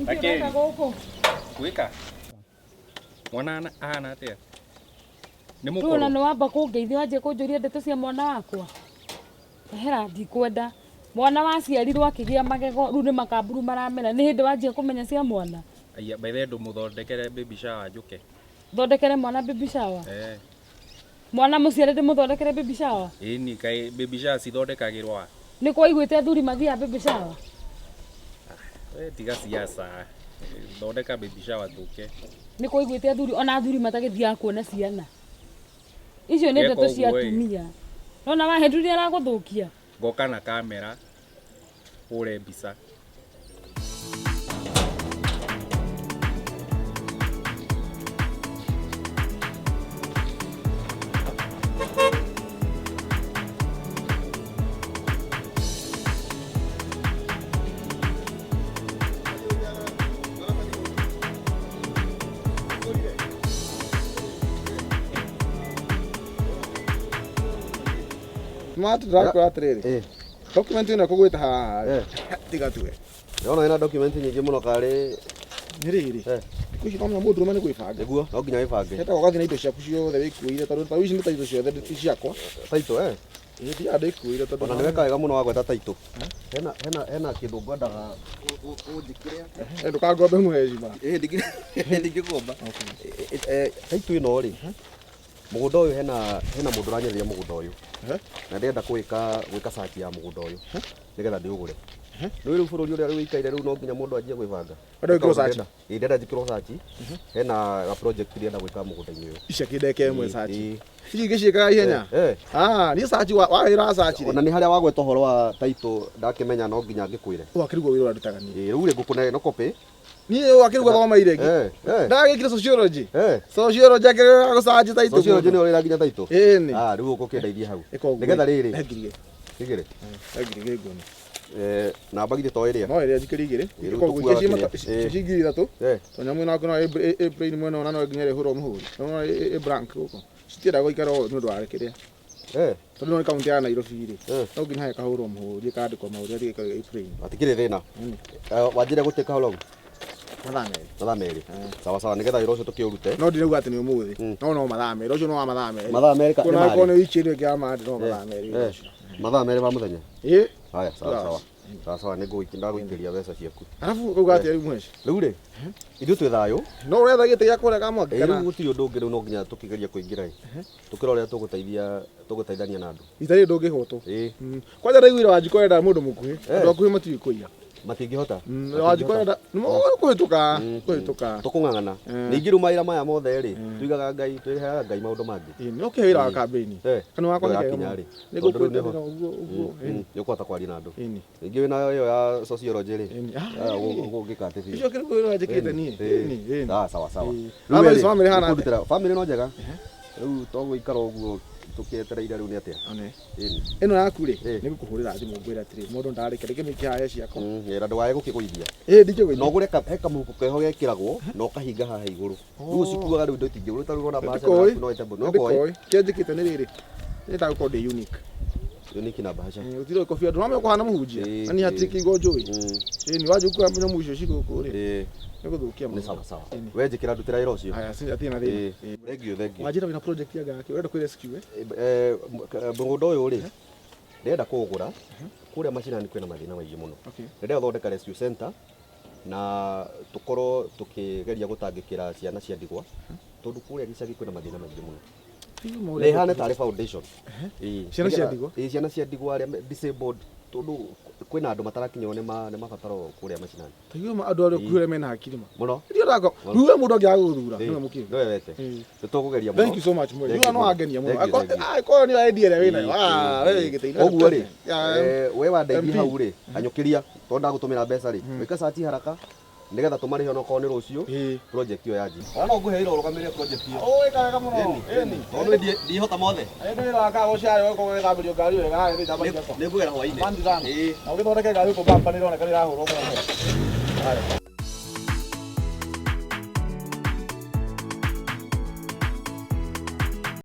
Lakini wika mwana ana atia ni mukuru na no wamba kungeithia wanje kunjuria ndeto cia mwana wakwa hera ndikwenda mwana waciarirwo akigia magego riu ni makamburu maramena ni hindi wanjia kumenya cia mwana aya by the ndu muthondekere baby shower njuke thondekere mwana baby shower mwana muciare ndi muthondekere baby shower ni kai baby shower cithondekagirwa ni kwa igwite athuri mathia baby shower tiga siasa thondeka baby shower tuke ni kwa igwite athuri ona athuri matagithia kuona ciana icio ni ndeto cia atumia nona wahenduria araguthukia ngoka na kamera ure mbica Smart drug atiriri. Document ino kugwita haha. Tiga tuwe. Yona ina document nyingi muno kari niriri. Kushi kama mundu rumani kuibanga. Eguo, no nginya ibange. Heta wagathi na indo ciaku ciothe wikuire tondu ta ici ni ta indo ciothe ciakwa. Taito Ndi ande ikuire tondu ona niweka wega muno wagweta taito. Hena kindu ngwendaga unjikiria. Ndukagombe muheci ba. Ndingigomba. Taito ino ri. Mugunda uyu hena mundu ranyereria mugunda uyu. Na ndenda gwika search ya mugunda uyu nigetha ndiugure riu bururi uria wikaire riu no nginya mundu anjie gwibanga ndenda search ndenda njikirwo search hena project ndenda gwika mugunda-ini uyu ica kindeke imwe search ici ngiciikaga ihenya ni search wa wira search ona ni haria wagweta horo wa title ndakimenya no nginya ngikwire wakirigwo wira ndutaga ni riu ri ngukune no copy ni wakirigwo thoma iregi ndagikire sociology sociology akire go search title sociology ni urira nginya title ni riu ukundeithia hau nigetha riri igire ngoni namba githĩ to ĩrĩa no ĩrĩa njikĩrie igĩrĩ ikoguo cingiri ithatũ to nyamũ ĩno no brain mwena ona no nginya ĩhũrwo mũhũri no blank gũkũ citiendaga gũikara nĩ ũndũ wa kĩrĩa tondũ no kaunti ya Nairobi rĩ no nginya he kahũrwo mũhũri kandĩkwo maũrĩa rĩgĩkagwo brain atikĩrĩ thĩna wanjĩre gũtĩka how long mathaa merĩ sawa nigetha wĩra ũcio tũkĩũrute no ndirauga atĩ nĩ ũmũthĩ no mathaa merĩ ũcio no wa mathaa merĩ nĩ marĩ wiki ĩrĩa ĩngĩ ya mandi no mathaa merĩ mathaa merĩ ma mũthenya haya sawa nĩngũgũikĩria mbeca ciaku arabu uga atĩ rĩu mweci rĩu rĩ ithuĩ twĩ thayũ no ũretha gĩtĩ gĩa kũrega mwaki rĩu gũtirĩ ũndũ ũngĩ rĩu no nginya tũkĩgeria kũingĩra tũkĩra ũrĩa tũgũteithania na andũ itarĩ ndũngĩhotwo kwanja ndaiguire Wanjikũ enda mũndũ mũkuhĩ andũ akuhĩ matiũĩ kũiya matingĩhota Wanjikũ enda kũhĩtũka tũkũng'ang'ana ningĩ rĩu mawĩra maya mothe rĩ tuigaga Ngai twĩheaga Ngai maũndũ mangĩ no kĩ wĩra wa kambĩini kana wakwa nĩ nĩgũkwĩtĩra ũguo nĩũkũhota kwaria na andũ ningĩ wĩna ĩyo ya sociology rĩ ũgũgĩka atĩ biũ icio kĩrĩ wĩra njĩkĩte niĩ sawa family no njega rĩu tũgũikara ũguo tukietereire riu ni atia ino yaku ri ni gukuhurira thimu ngwira atiri mundu ndarike rike mikiaye ciako era ndwaye gukiguithia ndikiguithia no gure heka muhuko keho gekiragwo no kahinga haha iguru riu cikuaga riu ndotingi uru taru rona bahasha no itabu no koi kianjikite ni riri ni ta ko de unique na bahasha utiro ko fia ndwame ko hana muhunjia ani hatiki go joy ni Wanjikũ amenya muico ciguku ri niguthukia ni sawa we njikira ndutira wira ucio haya si atina ri thank you wajira wina project ya gaki urenda ku rescue mugunda uyu ri ndenda kugura kuria macinani kwina mathina maingĩ mũno ndenda gũthondeka rescue center na tukorwo tukigeria gutangĩkĩra ciana cia ndigwa tondu kuria gicagi kwina mathina maingĩ mũno nĩ hane tarĩ foundation ciana cia ndigwa arĩa disabled tondu kwina andu matarakinywo nĩ mabataro kuria macinani tayuma andu arĩa kuhire mena hakiri muno ndio ndako ruwe mundu angĩagũthura nĩ mukiri ndio wete tũtũkũgeria muno thank you so much mwe you no angenia muno ko ni idea ĩrĩa wĩnayo we gĩteithia ũguo rĩ we wandeithia hau rĩ anyũkĩria tondu ndagũtũmĩra mbeca rĩ wĩka search haraka nigetha tumarihe ona ko ni rucio project yo yaji ona nguheira urugamire project yo ikaga muno tondu ndihota mothe ndio raka uciare ko gwethambirio ngari wega ni ndamba nĩ ngwĩra hwainĩ na ugithondeke ngari ko bamba ni roneka ni rahurwo muno